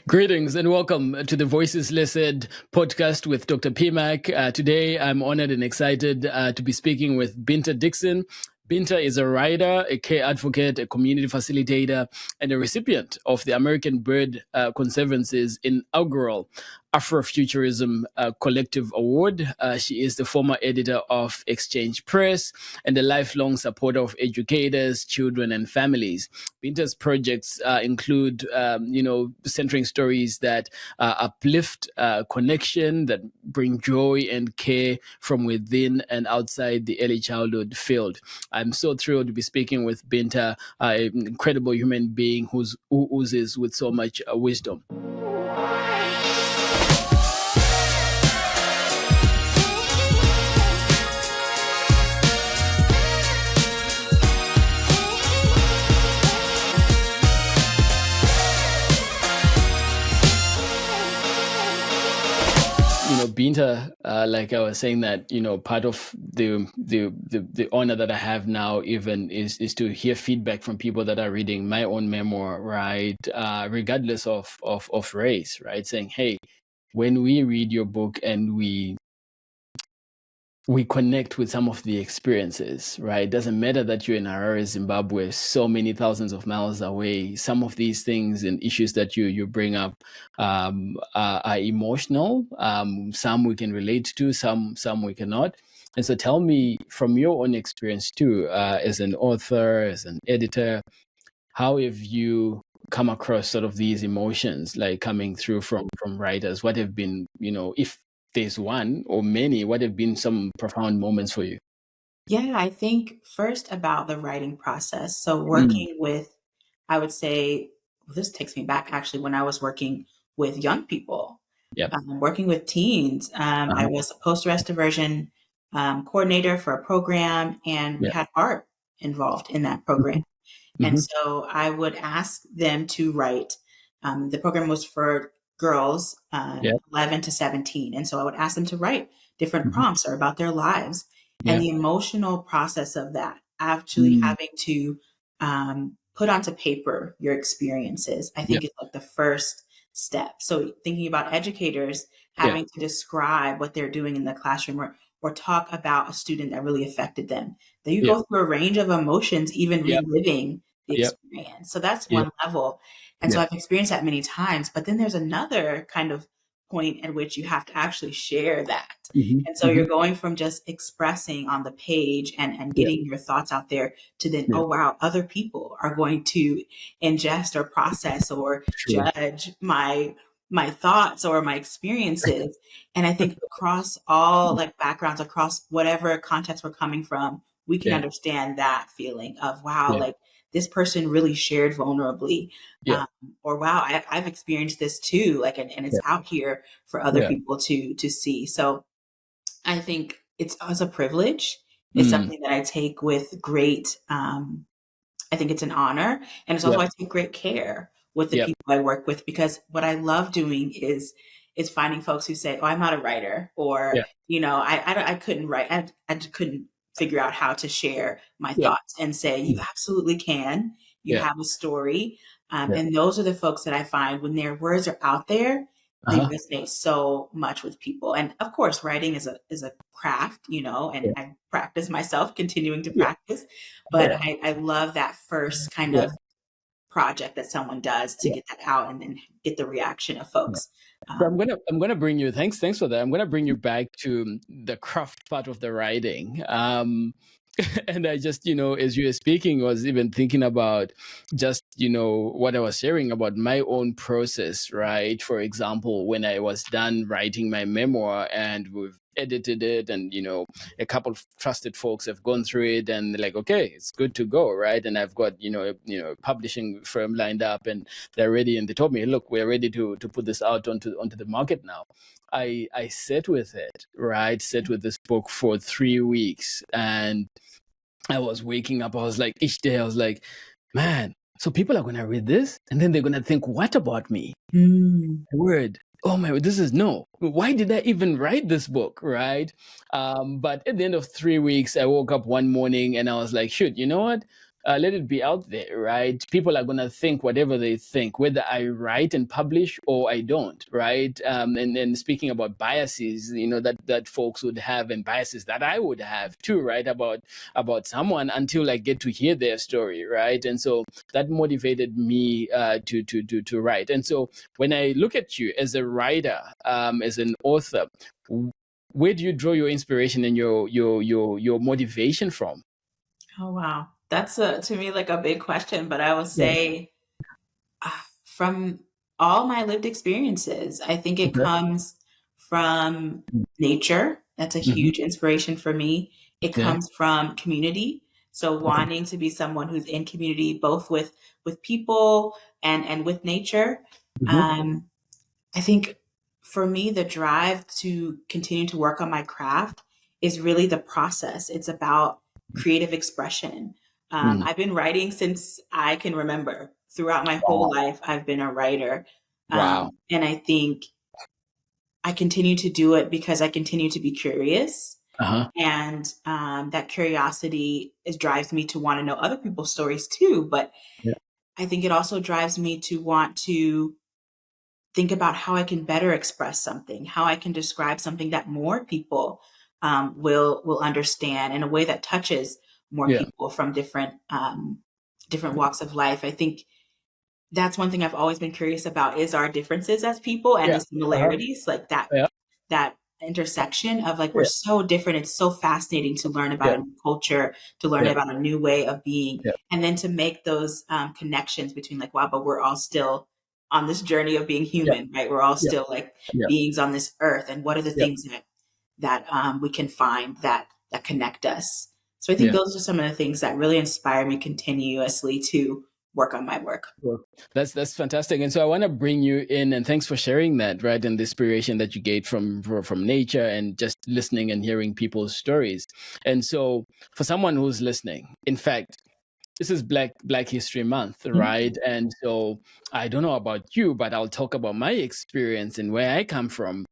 Greetings and welcome to the Voices Listed podcast with Dr. PMAK. Today, I'm honored and excited to be speaking with Binta Dixon. Binta is a writer, a care advocate, a community facilitator, and a recipient of the American Bird Conservancy's inaugural Afrofuturism Collective Award. She is the former editor of Exchange Press and a lifelong supporter of educators, children, and families. Binta's projects include, centering stories that uplift connection, that bring joy and care from within and outside the early childhood field. I'm so thrilled to be speaking with Binta, an incredible human being who oozes with so much wisdom. Binta, like I was saying that, part of the honor that I have now even is to hear feedback from people that are reading my own memoir, right? Regardless of race, right? Saying, hey, when we read your book and we connect with some of the experiences, right? It doesn't matter that you're in Harare, Zimbabwe, so many thousands of miles away. Some of these things and issues that you bring up are emotional. Some we can relate to, some we cannot. And so tell me from your own experience too, as an author, as an editor, how have you come across sort of these emotions like coming through from writers? What have been, if there's one or many, what have been some profound moments for you? Yeah, I think first about the writing process. So working with, I would say, this takes me back actually when I was working with young people, working with teens. I was a post-arrest diversion coordinator for a program, and we had art involved in that program. And so I would ask them to write. The program was for girls 11 to 17. And so I would ask them to write different prompts or about their lives. And the emotional process of that, actually having to put onto paper your experiences, I think is like the first step. So thinking about educators having to describe what they're doing in the classroom or talk about a student that really affected them. Then you go through a range of emotions, even reliving the experience. So that's one level. And so I've experienced that many times, but then there's another kind of point at which you have to actually share that. And so you're going from just expressing on the page and getting your thoughts out there to then, oh, wow, other people are going to ingest or process or judge my thoughts or my experiences. And I think across all like backgrounds, across whatever context we're coming from, we can understand that feeling of, wow, like this person really shared vulnerably, or wow, I've experienced this too, like, and it's out here for other people to see. So I think it's as a privilege. It's something that I take with great, I think it's an honor. And it's also, I take great care with the people I work with, because what I love doing is finding folks who say, oh, I'm not a writer, or, I couldn't write. I couldn't figure out how to share my thoughts, and say, you absolutely can. You have a story. And those are the folks that I find when their words are out there, they resonate so much with people. And of course, writing is a craft, and I practice myself, continuing to practice. But I love that first kind of project that someone does to get that out and then get the reaction of folks. So I'm gonna bring you. Thanks for that. I'm gonna bring you back to the craft part of the writing. And I just, as you were speaking, was even thinking about just, what I was sharing about my own process, right? For example, when I was done writing my memoir and we've edited it, and, a couple of trusted folks have gone through it and they're like, okay, it's good to go, right? And I've got, a publishing firm lined up and they're ready. And they told me, look, we're ready to put this out onto the market now. I sat with it, right? Sat with this book for 3 weeks, and I was waking up. I was like, each day I was like, man, so people are going to read this and then they're going to think, what about me? Word. Oh my, this is no. Why did I even write this book, right? But at the end of 3 weeks, I woke up one morning and I was like, shoot, you know what? let it be out there, right? People are going to think whatever they think, whether I write and publish or I don't, right? And speaking about biases, that folks would have, and biases that I would have too, right? About someone until I get to hear their story, right? And so that motivated me to write. And so when I look at you as a writer, as an author, where do you draw your inspiration and your motivation from? Oh, wow. That's to me like a big question, but I would say from all my lived experiences, I think it comes from nature. That's a huge inspiration for me. It comes from community. So wanting to be someone who's in community, both with people and with nature. I think for me, the drive to continue to work on my craft is really the process. It's about creative expression. I've been writing since I can remember. Throughout my whole life, I've been a writer. Wow. And I think I continue to do it because I continue to be curious. And that curiosity drives me to want to know other people's stories too. But I think it also drives me to want to think about how I can better express something, how I can describe something that more people will understand in a way that touches more people from different walks of life. I think that's one thing I've always been curious about is our differences as people and the similarities, like that intersection of like, we're so different. It's so fascinating to learn about a new culture, to learn about a new way of being, and then to make those connections between like, wow, but we're all still on this journey of being human, right? We're all still like beings on this earth. And what are the things that we can find that connect us? So I think those are some of the things that really inspire me continuously to work on my work. That's fantastic. And so I want to bring you in, and thanks for sharing that, right? And the inspiration that you get from nature and just listening and hearing people's stories. And so for someone who's listening, in fact, this is Black History Month, right? And so I don't know about you, but I'll talk about my experience and where I come from.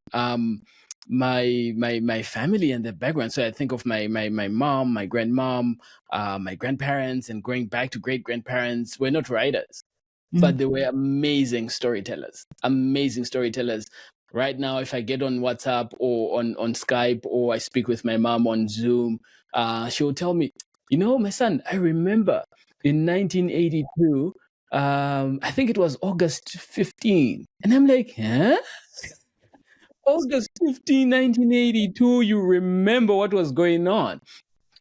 My family and their background. So I think of my mom, my grandmom, my grandparents, and going back to great grandparents were not writers, but they were amazing storytellers. Amazing storytellers. Right now, if I get on WhatsApp or on Skype, or I speak with my mom on Zoom, she'll tell me, my son, I remember in 1982, I think it was August 15. And I'm like, huh? August 15, 1982, you remember what was going on.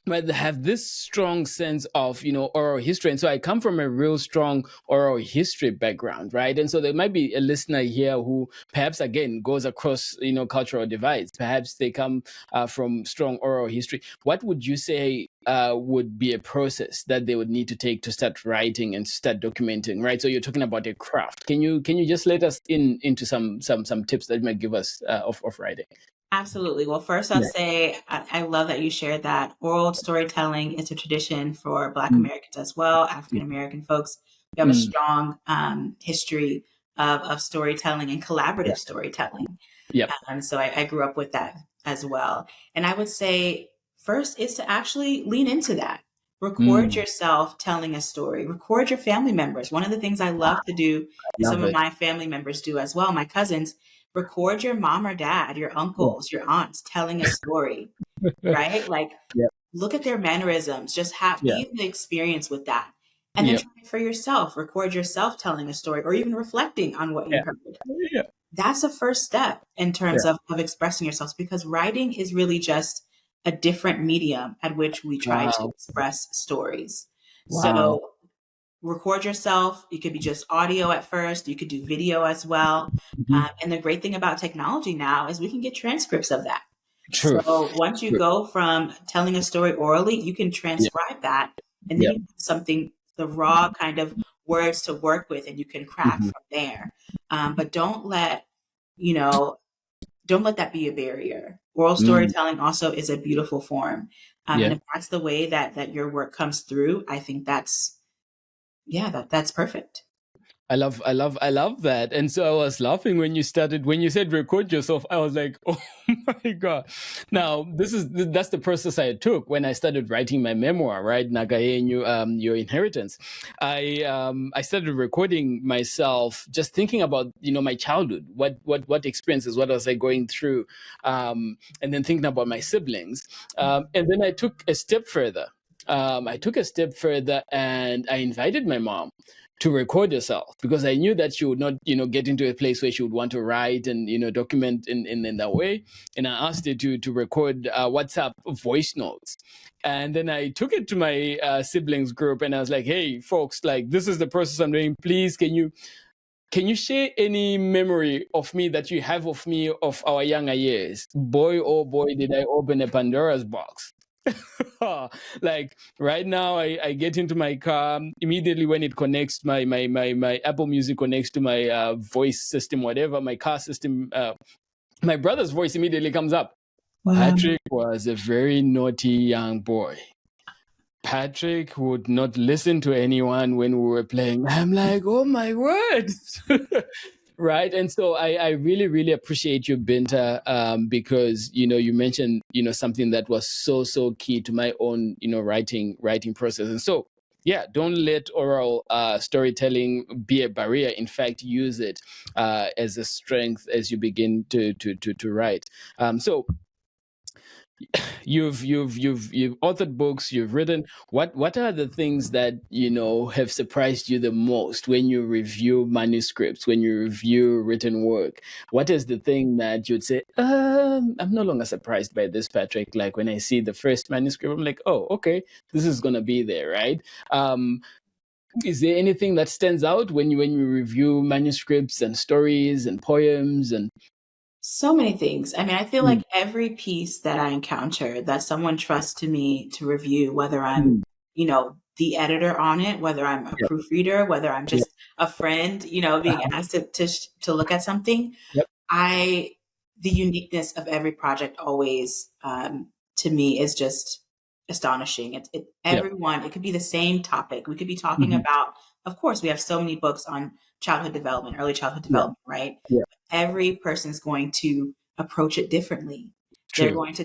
But they have this strong sense of, oral history. And so I come from a real strong oral history background, right? And so there might be a listener here who perhaps, again, goes across, cultural divides. Perhaps they come from strong oral history. What would you say would be a process that they would need to take to start writing and start documenting, right? So you're talking about a craft. Can you just let us into some tips that might give us of writing? Absolutely. Well, first I'll say I love that you shared that oral storytelling is a tradition for Black Americans as well, African American folks. We have a strong history of storytelling and collaborative storytelling. So I grew up with that as well. And I would say first is to actually lean into that. Record yourself telling a story. Record your family members. One of the things I love to do, and some of my family members do as well, my cousins, record your mom or dad, your uncles, your aunts telling a story, right? Like, look at their mannerisms, just be in the experience with that. And then try it for yourself, record yourself telling a story or even reflecting on what you heard. That's a first step in terms of expressing yourselves, because writing is really just a different medium at which we try to express stories. So record yourself. It could be just audio at first. You could do video as well. And the great thing about technology now is we can get transcripts of that. True. So once you go from telling a story orally, you can transcribe that, and then you have something, the raw kind of words to work with, and you can craft from there. But don't let that be a barrier. Oral storytelling also is a beautiful form. And if that's the way that your work comes through, I think that's perfect. I love that. And so I was laughing when you said record yourself. I was like, oh My God. Now, that's the process I took when I started writing my memoir, right? Nagayenyu, Your Inheritance. I started recording myself, just thinking about, my childhood, what experiences, what was I going through, and then thinking about my siblings. And then I took a step further. And I invited my mom to record herself, because I knew that she would not, get into a place where she would want to write and, document in that way. And I asked her to record WhatsApp voice notes. And then I took it to my siblings group, and I was like, hey, folks, like, this is the process I'm doing. Please, can you share any memory of me that you have of me of our younger years? Boy, oh boy, did I open a Pandora's box. Like right now, I get into my car immediately when it connects, my Apple Music connects to my voice system, whatever, my car system, my brother's voice immediately comes up. Wow. Patrick was a very naughty young boy. Patrick would not listen to anyone when we were playing. I'm like, oh my word. Right. And so I really, really appreciate you, Binta, because, you mentioned, something that was so, so key to my own, writing process. And so, yeah, don't let oral storytelling be a barrier. In fact, use it as a strength as you begin to write. So you've authored books, you've written. What are the things that have surprised you the most when you review manuscripts, when you review written work? What is the thing that you'd say, I'm no longer surprised by this, Patrick? Like when I see the first manuscript, I'm like, oh, okay, this is gonna be there, right? Is there anything that stands out when you review manuscripts and stories and poems and so many things? I mean, I feel like every piece that I encounter that someone trusts to me to review, whether I'm, the editor on it, whether I'm a proofreader, whether I'm just a friend, being asked to look at something, the uniqueness of every project always, to me, is just astonishing. Everyone, it could be the same topic. We could be talking about, of course, we have so many books on childhood development, early childhood development, right? Yeah. Every person's going to approach it differently. True. They're going to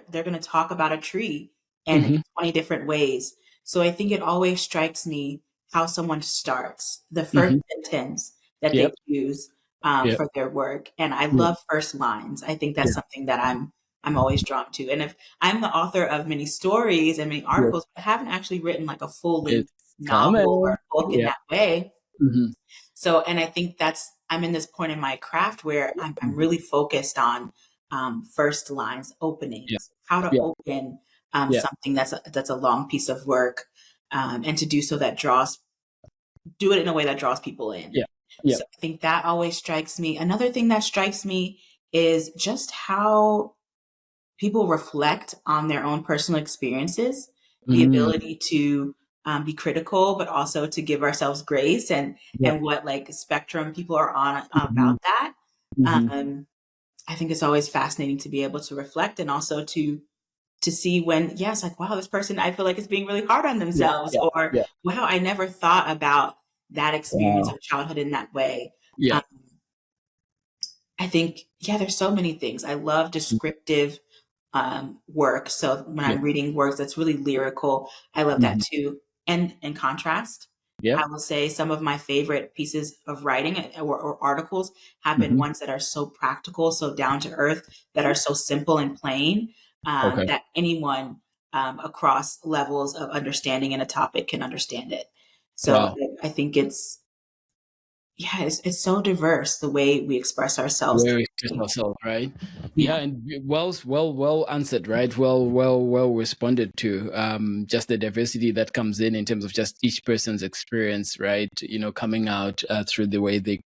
they're going to talk about a tree in 20 different ways. So I think it always strikes me how someone starts, the first sentence that they use for their work. And I love first lines. I think that's something that I'm always drawn to. And if I'm the author of many stories and many articles, but I haven't actually written like a full-length novel or book in that way. So, and I think I'm in this point in my craft where I'm really focused on first lines, openings, how to open something that's a long piece of work, and to do so do it in a way that draws people in. So I think that always strikes me. Another thing that strikes me is just how people reflect on their own personal experiences, the ability to be critical, but also to give ourselves grace and what like spectrum people are on about that. I think it's always fascinating to be able to reflect and also to see when, yes, like, wow, this person, I feel like is being really hard on themselves, or wow, I never thought about that experience of childhood in that way. I think, there's so many things. I love descriptive work. So when I'm reading works that's really lyrical, I love that too. And in contrast, I will say some of my favorite pieces of writing or articles have been ones that are so practical, so down to earth, that are so simple and plain, that anyone across levels of understanding in a topic can understand it. So I think it's so diverse, the way we express ourselves. Right? And well answered, right? Well responded to. Just the diversity that comes in terms of just each person's experience, right? Coming out through the way they,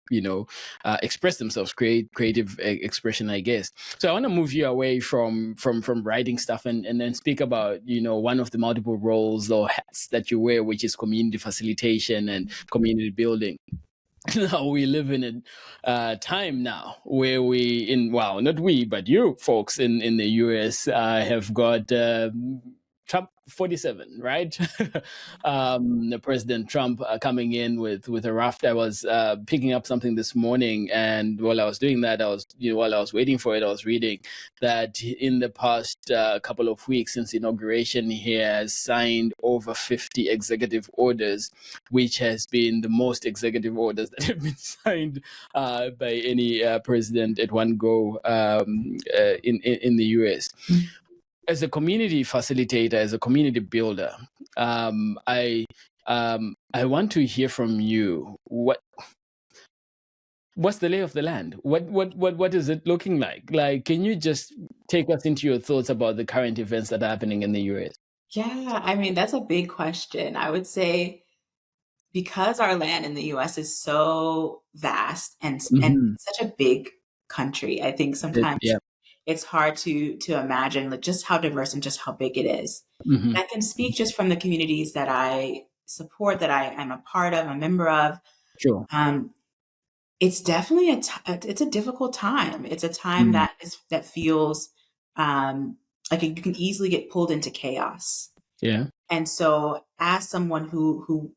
express themselves, creative expression, I guess. So I want to move you away from writing stuff and then speak about, one of the multiple roles or hats that you wear, which is community facilitation and community building. Now we live in a time now where not we, but you folks in the US have got Trump 47, right? President Trump coming in with a raft. I was picking up something this morning, and while I was doing that, while I was waiting for it, I was reading that in the past couple of weeks since inauguration, he has signed over 50 executive orders, which has been the most executive orders that have been signed by any president at one go in the US. Mm-hmm. As a community facilitator, as a community builder, I want to hear from you. What's the lay of the land? What is it looking like? Like, can you just take us into your thoughts about the current events that are happening in the US? Yeah, I mean, that's a big question. I would say because our land in the US is so vast and such a big country, I think sometimes it's hard to imagine just how diverse and just how big it is. Mm-hmm. I can speak just from the communities that I support, that I am a part of, a member of. Sure. It's definitely it's a difficult time. It's a time that feels like you can easily get pulled into chaos. Yeah. And so as someone who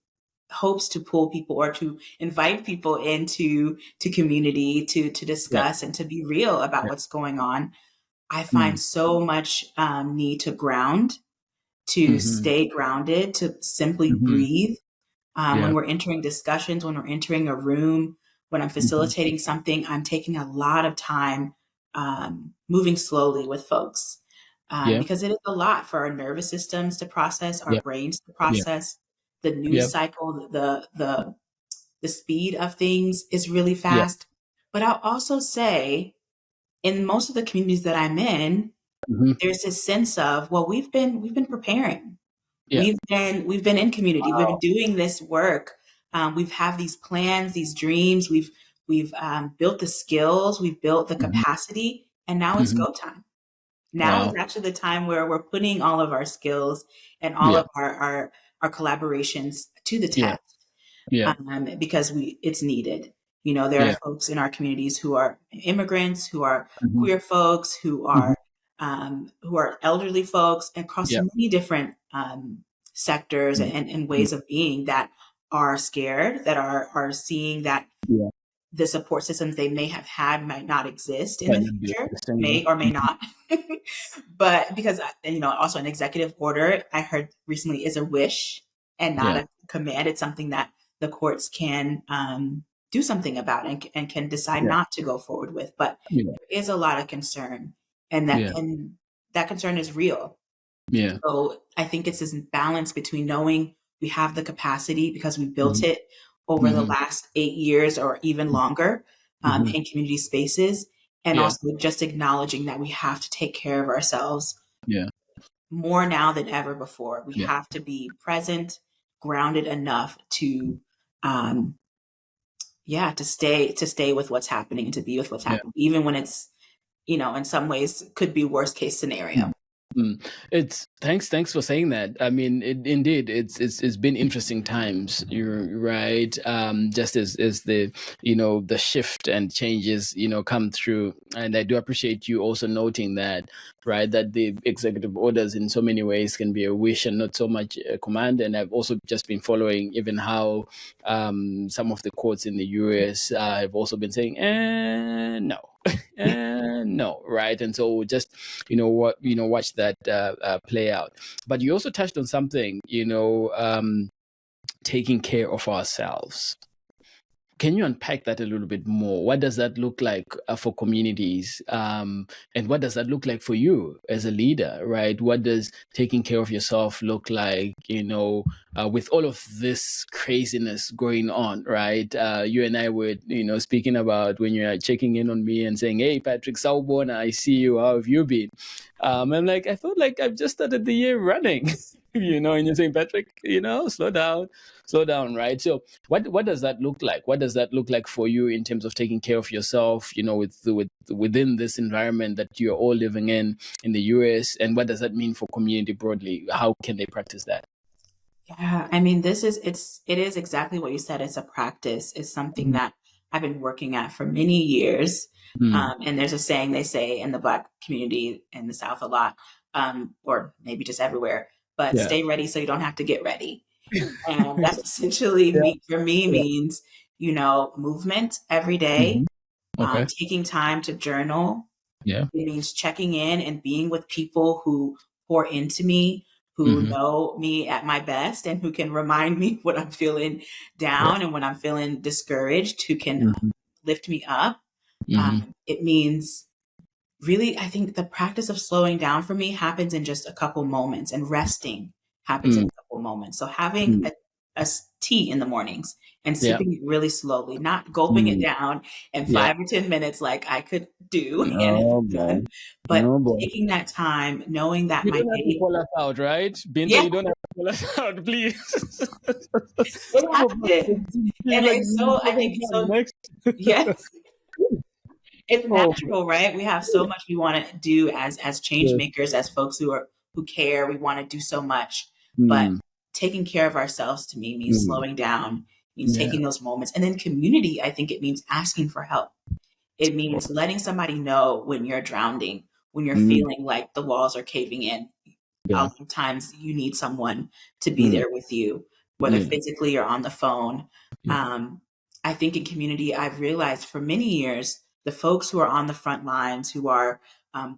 hopes to pull people or to invite people into community to discuss and to be real about what's going on, I find so much need to ground, to stay grounded, to simply breathe. When we're entering discussions, when we're entering a room, when I'm facilitating something, I'm taking a lot of time moving slowly with folks because it is a lot for our nervous systems to process, our brains to process. The news cycle, the speed of things is really fast. But I'll also say, in most of the communities that I'm in, there's this sense of, well, we've been preparing. We've been in community. Wow. We've been doing this work. We've have these plans, these dreams. We've built the skills. We've built the capacity, and now it's go time. Now is actually the time where we're putting all of our skills and all of our collaborations to the test. Because it's needed. You know, there are folks in our communities who are immigrants, who are queer folks, who are elderly folks across many different sectors and ways of being that are scared, that are seeing that the support systems they may have had might not exist in the future, may or may not. But because, also an executive order, I heard recently, is a wish and not a command. It's something that the courts can do something about and can decide not to go forward with. But there is a lot of concern, and that concern is real. Yeah. So I think it's this balance between knowing we have the capacity because we built it over the last 8 years or even longer in community spaces, and also just acknowledging that we have to take care of ourselves more now than ever before. We have to be present, grounded enough to stay with what's happening and to be with what's happening, even when it's, in some ways could be worst case scenario. It's thanks for saying that. I mean, indeed, it's been interesting times. You're right. Just as the the shift and changes come through, and I do appreciate you also noting that, right, that the executive orders in so many ways can be a wish and not so much a command. And I've also just been following even how some of the courts in the US have also been saying, no. No, right? And so just watch that play out. But you also touched on something, taking care of ourselves. Can you unpack that a little bit more? What does that look like for communities? And what does that look like for you as a leader, right? What does taking care of yourself look like, with all of this craziness going on, right? You and I were, speaking about when you're checking in on me and saying, hey, Patrick, Sawubona, I see you. How have you been? I'm like, I felt like I've just started the year running. And you're saying, Patrick, slow down, right? So what does that look like? What does that look like for you in terms of taking care of yourself, within this environment that you're all living in the US? And what does that mean for community broadly? How can they practice that? Yeah, I mean, it is exactly what you said. It's a practice. It's something that I've been working at for many years. And there's a saying they say in the Black community in the South a lot, or maybe just everywhere, but Yeah. stay ready so you don't have to get ready. And that's essentially for me means, movement every day, Okay. taking time to journal. Yeah. It means checking in and being with people who pour into me, who know me at my best, and who can remind me when I'm feeling down and when I'm feeling discouraged, who can lift me up. It means really, I think the practice of slowing down for me happens in just a couple moments, and resting happens in a couple moments. So having a tea in the mornings and sipping it really slowly, not gulping it down in 5 or 10 minutes like I could do and Oh have boy. done, but Oh boy. taking that time, knowing that You my don't have to day, call us out, right? Binta, yeah, you don't have to call us out, please. it happens. And Like, it's so, I think it's so, next. yes, it's Oh, natural, right? We have so much we want to do as change yeah. makers, as folks who care. We want to do so much, but Mm, taking care of ourselves to me means mm, slowing down, means yeah. taking those moments. And then community, I think it means asking for help. It means letting somebody know when you're drowning, when you're Mm, feeling like the walls are caving in. A yeah. lot of times you need someone to be Mm, there with you, whether yeah. physically or on the phone. Yeah. I think in community, I've realized for many years, the folks who are on the front lines, who are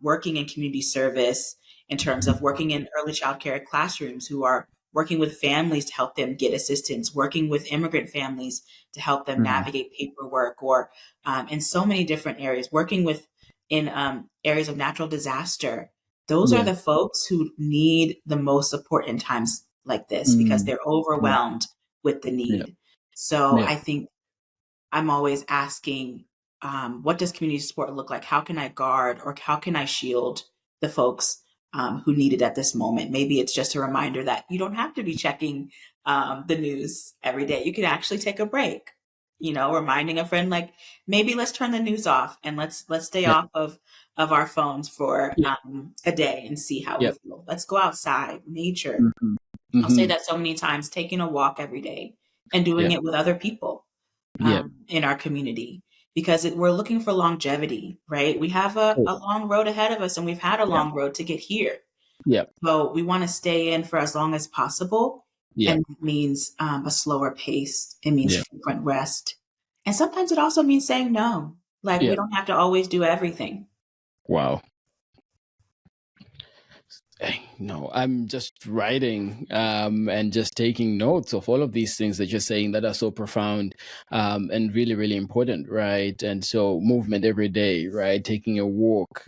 working in community service in terms of working in early child care classrooms, who are working with families to help them get assistance, working with immigrant families to help them Mm, navigate paperwork, or in so many different areas, working with in areas of natural disaster. Those are yeah. the folks who need the most support in times like this because Mm, they're yeah. overwhelmed with the Yeah. need. So Yeah. I think I'm always asking, what does community support look like? How can I guard or how can I shield the folks who need it at this moment? Maybe it's just a reminder that you don't have to be checking the news every day. You can actually take a break. Reminding a friend like maybe let's turn the news off and let's stay Yeah. off of our phones for Yeah. a day and see how we Yeah. feel. Let's go outside, nature. Mm-hmm. I'll say Mm-hmm. that so many times, taking a walk every day and doing Yeah. it with other people Yeah. in our community because we're looking for longevity, right? We have a Oh, long road ahead of us and we've had a yeah. long road to get here. Yeah. So we want to stay in for as long as possible. Yeah. And that means a slower pace. It means Yeah. frequent rest. And sometimes it also means saying no. Like we Yeah. don't have to always do everything. Wow. No, I'm just writing and just taking notes of all of these things that you're saying that are so profound and really, really important, right? And so movement every day, right? Taking a walk,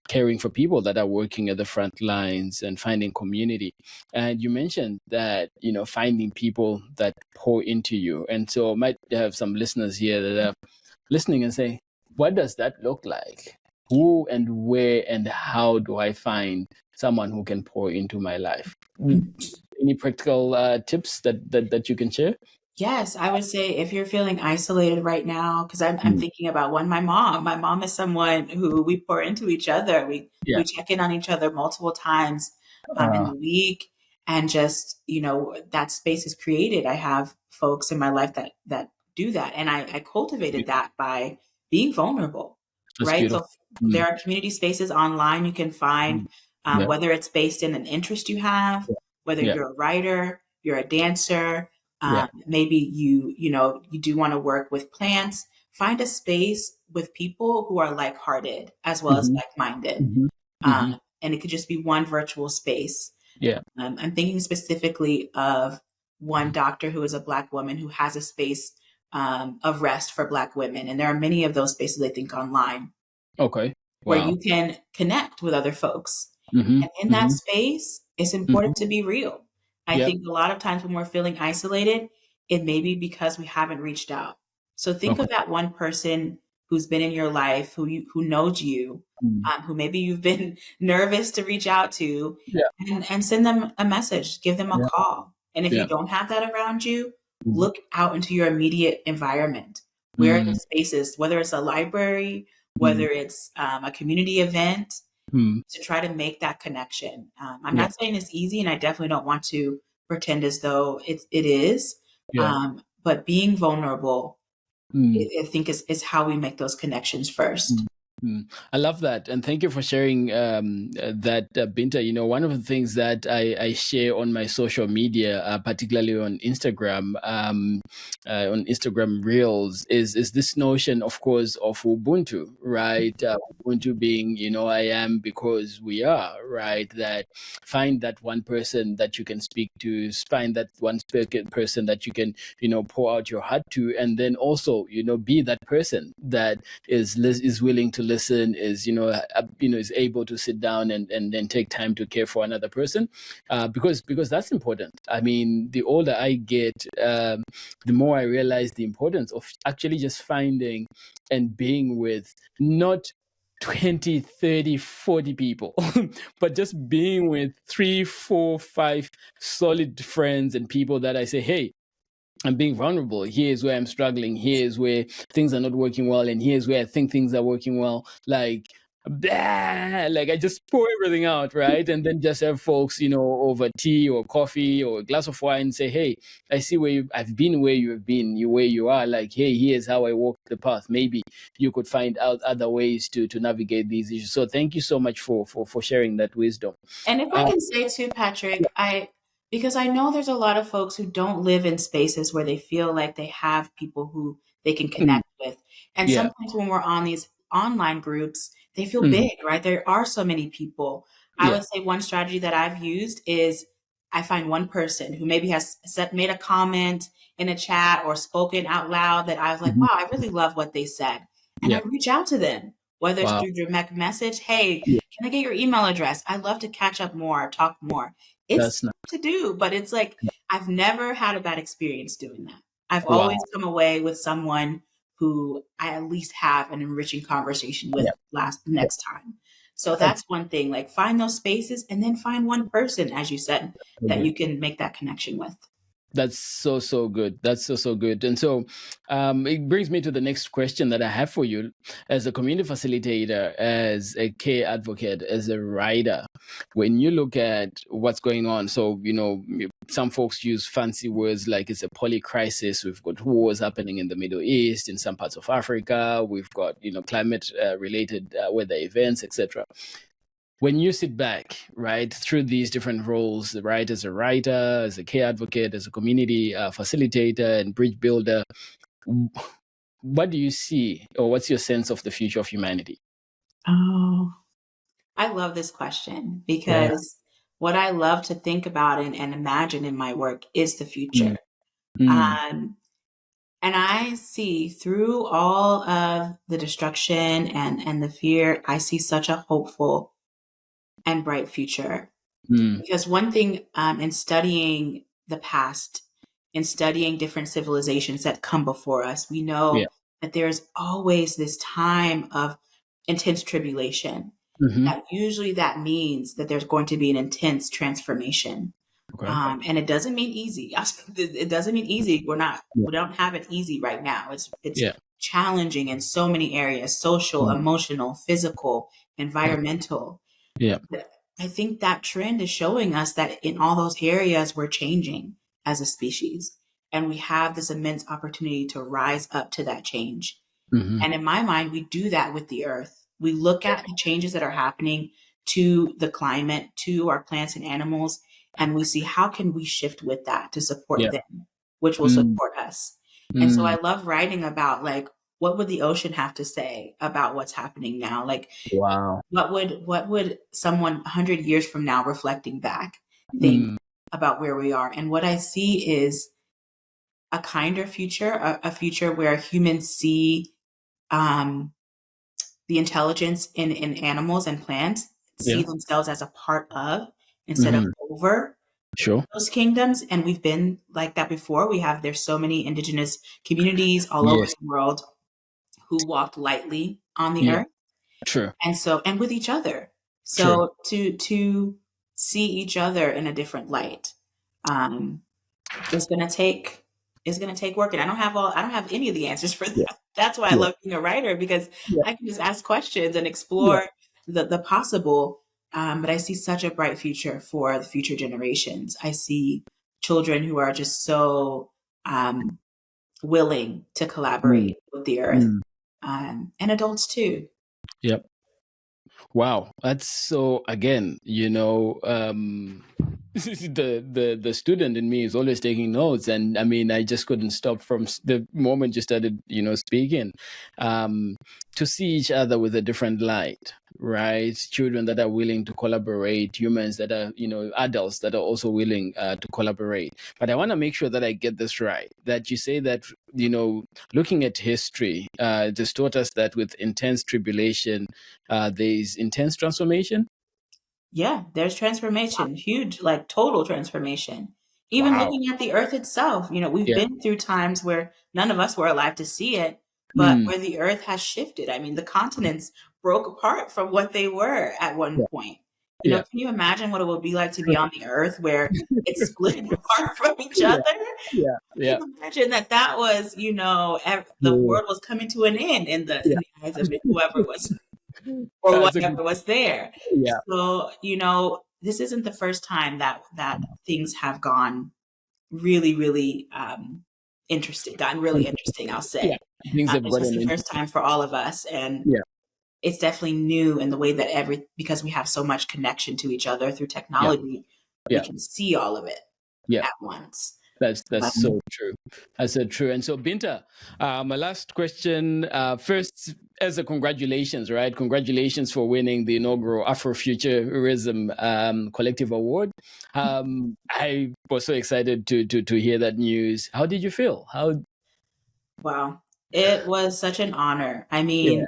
caring for people that are working at the front lines and finding community. And you mentioned that, finding people that pour into you. And so I might have some listeners here that are listening and say, what does that look like? Who and where and how do I find someone who can pour into my life? Any practical tips that you can share? Yes, I would say if you're feeling isolated right now, because I'm thinking about my mom. My mom is someone who we pour into each other. We Yeah. check in on each other multiple times in the week, and just that space is created. I have folks in my life that do that, and I cultivated that by being vulnerable, That's right? beautiful. So there are community spaces online you can find, Yeah. whether it's based in an interest you have, whether Yeah. you're a writer, you're a dancer. Yeah. Maybe you do want to work with plants. Find a space with people who are like-hearted as well as Mm-hmm. like-minded. Mm-hmm. Mm-hmm. And it could just be one virtual space. Yeah. I'm thinking specifically of one doctor who is a Black woman who has a space of rest for Black women. And there are many of those spaces, I think, online Okay. where Wow. you can connect with other folks. Mm-hmm. And in that Mm-hmm. space, it's Mm-hmm. important to be real. I Yep. think a lot of times when we're feeling isolated, it may be because we haven't reached out. So think Okay. of that one person who's been in your life, who knows you, Mm. who maybe you've been nervous to reach out to, Yeah. and send them a message, give them a Yeah. call. And if you Yeah. don't have that around you, Mm. look out into your immediate environment. Where are the Mm. spaces, whether it's a library, Mm. whether it's a community event, Mm. to try to make that connection. I'm Yeah. not saying it's easy, and I definitely don't want to pretend as though it is. Yeah. But being vulnerable, Mm. I think is how we make those connections first. I love that. And thank you for sharing that, Binta. You know, one of the things that I share on my social media, particularly on Instagram Reels, is this notion, of course, of Ubuntu, right? Ubuntu being, you know, I am because we are, right? That find that one person that you can speak to, find that one person that you can, you know, pour out your heart to, and then also, you know, be that person that is willing to listen, is is able to sit down and then take time to care for another person, because that's important. I mean, the older I get, the more I realize the importance of actually just finding and being with not 20, 30, 40 people, but just being with 3, 4, 5 solid friends and people that I say, hey, I'm being vulnerable. Here's where I'm struggling. Here's where things are not working well. And here's where I think things are working well. Like, blah, like I just pour everything out, right? And then just have folks, you know, over tea or coffee or a glass of wine say, hey, I see I've been where you have been, where you are. Like, hey, here's how I walk the path. Maybe you could find out other ways to navigate these issues. So thank you so much for sharing that wisdom. And if I can say too, Patrick, because I know there's a lot of folks who don't live in spaces where they feel like they have people who they can connect with. And sometimes when we're on these online groups, they feel big, right? There are so many people. I would say one strategy that I've used is I find one person who maybe has made a comment in a chat or spoken out loud that I was like, wow, I really love what they said. And I reach out to them, whether it's through direct message, hey, can I get your email address? I'd love to catch up more, talk more. It's nice to do, but it's like, I've never had a bad experience doing that. I've always come away with someone who I at least have an enriching conversation with next time. So that's one thing, like find those spaces and then find one person, as you said, that you can make that connection with. That's so good. That's so good. And so it brings me to the next question that I have for you. As a community facilitator, as a care advocate, as a writer, when you look at what's going on, so, you know, some folks use fancy words like it's a poly-crisis. We've got wars happening in the Middle East, in some parts of Africa. We've got, you know, climate-related weather events, etc. When you sit back, right, through these different roles, right, as a writer, as a care advocate, as a community facilitator and bridge builder, what do you see, or what's your sense of the future of humanity? Oh, I love this question because what I love to think about and imagine in my work is the future. And I see through all of the destruction and the fear, I see such a hopeful and bright future. Because one thing in studying the past, in studying different civilizations that come before us, we know that there's always this time of intense tribulation. That usually that means that there's going to be an intense transformation. And it doesn't mean easy. It doesn't mean easy. We don't have it easy right now. It's challenging in so many areas, social, emotional, physical, environmental. But I think that trend is showing us that in all those areas, we're changing as a species. And we have this immense opportunity to rise up to that change. And in my mind, we do that with the earth. We look at the changes that are happening to the climate, to our plants and animals, and we see how can we shift with that to support them, which will support us. And so I love writing about like, what would the ocean have to say about what's happening now? Like, what would someone 100 years from now reflecting back think about where we are? And what I see is a kinder future, a future where humans see the intelligence in animals and plants, see themselves as a part of instead of over those kingdoms. And we've been like that before. There's so many indigenous communities all over the world who walked lightly on the earth. And with each other. So to see each other in a different light, is going to take work. And I don't have any of the answers for that. That's why I love being a writer, because I can just ask questions and explore the possible. But I see such a bright future for the future generations. I see children who are just so willing to collaborate with the earth, and adults too. Yep. Wow. That's so, again, the student in me is always taking notes, and I mean, I just couldn't stop from the moment you started speaking, to see each other with a different light, right? Children that are willing to collaborate, humans that are adults that are also willing to collaborate. But I want to make sure that I get this right, that you say that looking at history just taught us that with intense tribulation there is intense transformation. Yeah, there's transformation, huge, like total transformation. Even Wow. looking at the earth itself, we've Yeah. been through times where none of us were alive to see it, but where the earth has shifted. I mean, the continents broke apart from what they were at one Yeah. point. Yeah. Can you imagine what it would be like to be on the earth where it's split apart from each other? Yeah. Yeah. Can you imagine that was, the world was coming to an end in the Yeah. eyes of whoever was or That's a good. whatever was there. Yeah. So, this isn't the first time that things have gone really, really gotten really interesting, I'll say. Yeah. Things have It's just gotten the into. first time for all of us. And Yeah. it's definitely new in the way that because we have so much connection to each other through technology, we Yeah. can see all of it Yeah. at once. That's so true. That's so true. And so, Binta, my last question, first, as a congratulations, right? Congratulations for winning the inaugural Afrofuturism Collective Award. I was so excited to hear that news. How did you feel? Wow. It was such an honor. I mean,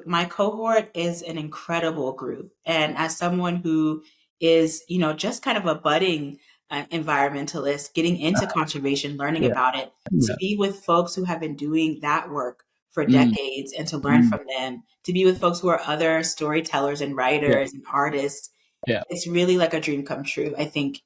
my cohort is an incredible group. And as someone who is, just kind of a budding environmentalist, getting into conservation, learning about it, to be with folks who have been doing that work for decades and to learn from them, to be with folks who are other storytellers and writers and artists, it's really like a dream come true. I think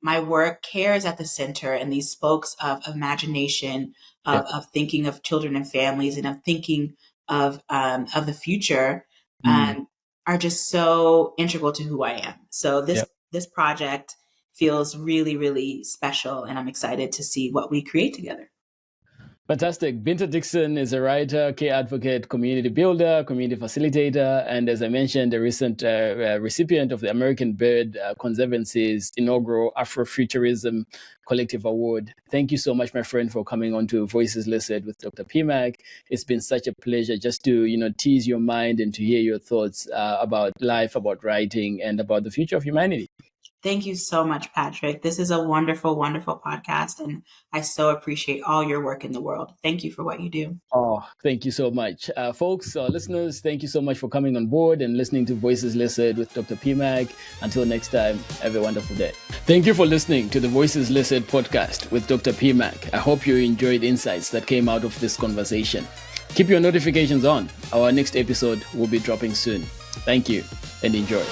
my work cares at the center, and these spokes of imagination, of thinking of children and families, and of thinking of the future, are just so integral to who I am. So this project feels really, really special, and I'm excited to see what we create together. Fantastic. Binta Dixon is a writer, care advocate, community builder, community facilitator, and as I mentioned, a recent recipient of the American Bird Conservancy's inaugural Afrofuturism Collective Award. Thank you so much, my friend, for coming on to Voices Listed with Dr. PMAK. It's been such a pleasure just to tease your mind and to hear your thoughts about life, about writing, and about the future of humanity. Thank you so much, Patrick. This is a wonderful, wonderful podcast, and I so appreciate all your work in the world. Thank you for what you do. Oh, thank you so much. Folks, listeners, thank you so much for coming on board and listening to Voices Listed with Dr. PMAK. Until next time, have a wonderful day. Thank you for listening to the Voices Listed podcast with Dr. PMAK. I hope you enjoyed insights that came out of this conversation. Keep your notifications on. Our next episode will be dropping soon. Thank you and enjoy.